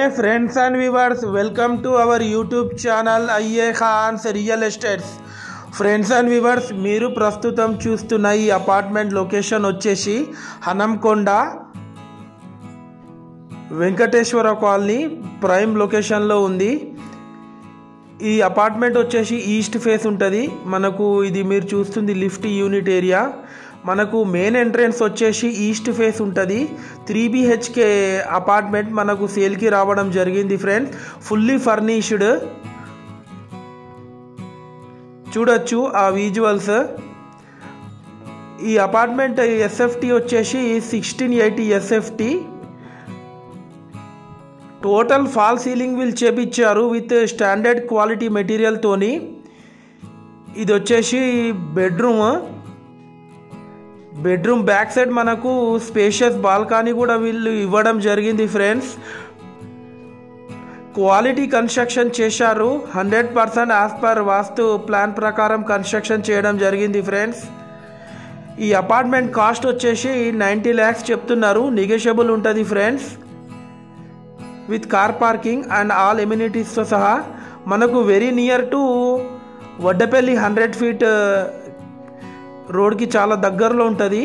Hi friends and viewers, welcome to our YouTube channel IA Khan's Real Estates. Friends and viewers, మీరు ప్రస్తుతం చూస్తున్న ఈ apartment location వచ్చేసి Hanamkonda Venkateswara colony prime లొకేషన్లో ఉంది. ఈ అపార్ట్మెంట్ వచ్చేసి ఈస్ట్ ఫేస్ ఉంటుంది. మనకు ఇది మీరు చూస్తుంది లిఫ్ట్ యూనిట్ ఏరియా. మనకు మెయిన్ ఎంట్రన్స్ వచ్చేసి ఈస్ట్ ఫేస్ ఉంటుంది. 3 BHK అపార్ట్మెంట్ మనకు సేల్కి రావడం జరిగింది ఫ్రెండ్స్. ఫుల్లీ ఫర్నిష్డ్ చూడొచ్చు ఆ విజువల్స్. ఈ అపార్ట్మెంట్ SFT వచ్చేసి 1680 SFT. టోటల్ ఫాల్ సీలింగ్ వీల్ చేపించారు విత్ స్టాండర్డ్ క్వాలిటీ మెటీరియల్తోని. ఇది వచ్చేసి బెడ్రూమ్ బ్యాక్ సైడ్ మనకు స్పేషియస్ బాల్కనీ కూడా వీళ్ళు ఇవ్వడం జరిగింది ఫ్రెండ్స్. క్వాలిటీ కన్స్ట్రక్షన్ చేశారు. 100% యాజ్ పర్ వాస్తు ప్లాన్ ప్రకారం కన్స్ట్రక్షన్ చేయడం జరిగింది ఫ్రెండ్స్. ఈ అపార్ట్మెంట్ కాస్ట్ వచ్చేసి 90 lakhs చెప్తున్నారు. నెగోషియబుల్ ఉంటుంది friends. With car parking and all ఎమ్యూనిటీస్తో సహా. మనకు very near to Vaddapalli 100 feet రోడ్కి చాలా దగ్గరలో ఉంటుంది.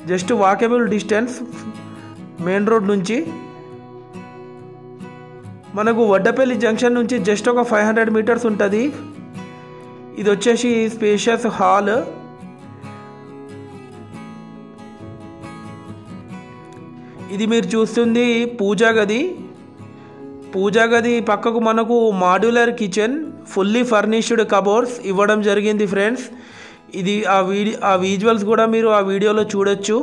Just walkable distance main road నుంచి. మనకు వడ్డపల్లి జంక్షన్ నుంచి జస్ట్ ఒక 500 meters ఉంటుంది. ఇది వచ్చేసి స్పేషియస్ హాల్. ఇది మీరు చూస్తుంది పూజా గది పక్కకు మనకు modular kitchen, fully furnished cupboards ఇవ్వడం జరిగింది ఫ్రెండ్స్. ఇది ఆ విజువల్స్ కూడా మీరు ఆ వీడియోలో చూడొచ్చు.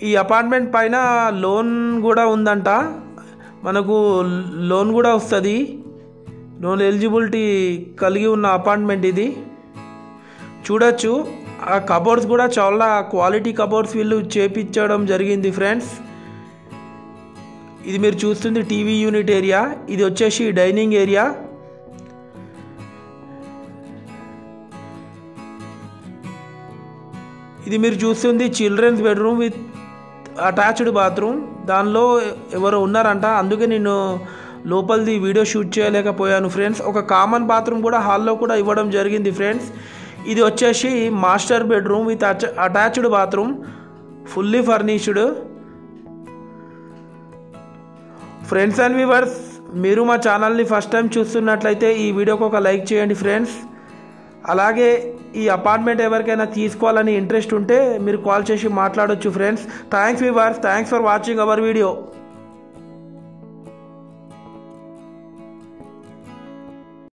ఈ అపార్ట్మెంట్ పైన లోన్ కూడా ఉందంట. మనకు లోన్ కూడా వస్తుంది. లోన్ ఎలిజిబిలిటీ కలిగి ఉన్న అపార్ట్మెంట్ ఇది. చూడొచ్చు ఆ కబోర్డ్స్ కూడా చాలా క్వాలిటీ కబోర్డ్స్ వీళ్ళు చేపించడం జరిగింది ఫ్రెండ్స్. ఇది మీరు చూస్తుంది టీవీ యూనిట్ ఏరియా. ఇది వచ్చేసి డైనింగ్ ఏరియా. ఇది మీరు చూస్తుంది children's bedroom with attached bathroom. దానిలో ఎవరు ఉన్నారంట, అందుకే నేను లోపలిది వీడియో షూట్ చేయలేకపోయాను ఫ్రెండ్స్. ఒక కామన్ బాత్రూమ్ కూడా హాల్లో కూడా ఇవ్వడం జరిగింది ఫ్రెండ్స్. ఇది వచ్చేసి master bedroom with attached bathroom, fully furnished. Friends and viewers, మీరు మా ఛానల్ని ఫస్ట్ టైం చూస్తున్నట్లయితే ఈ వీడియోకి ఒక లైక్ చేయండి ఫ్రెండ్స్. అలాగే ఈ అపార్ట్మెంట్ ఎవరికైనా తీసుకోవాలని ఇంట్రెస్ట్ ఉంటే మీరు కాల్ చేసి మాట్లాడొచ్చు friends. Thanks viewers, thanks for watching our video.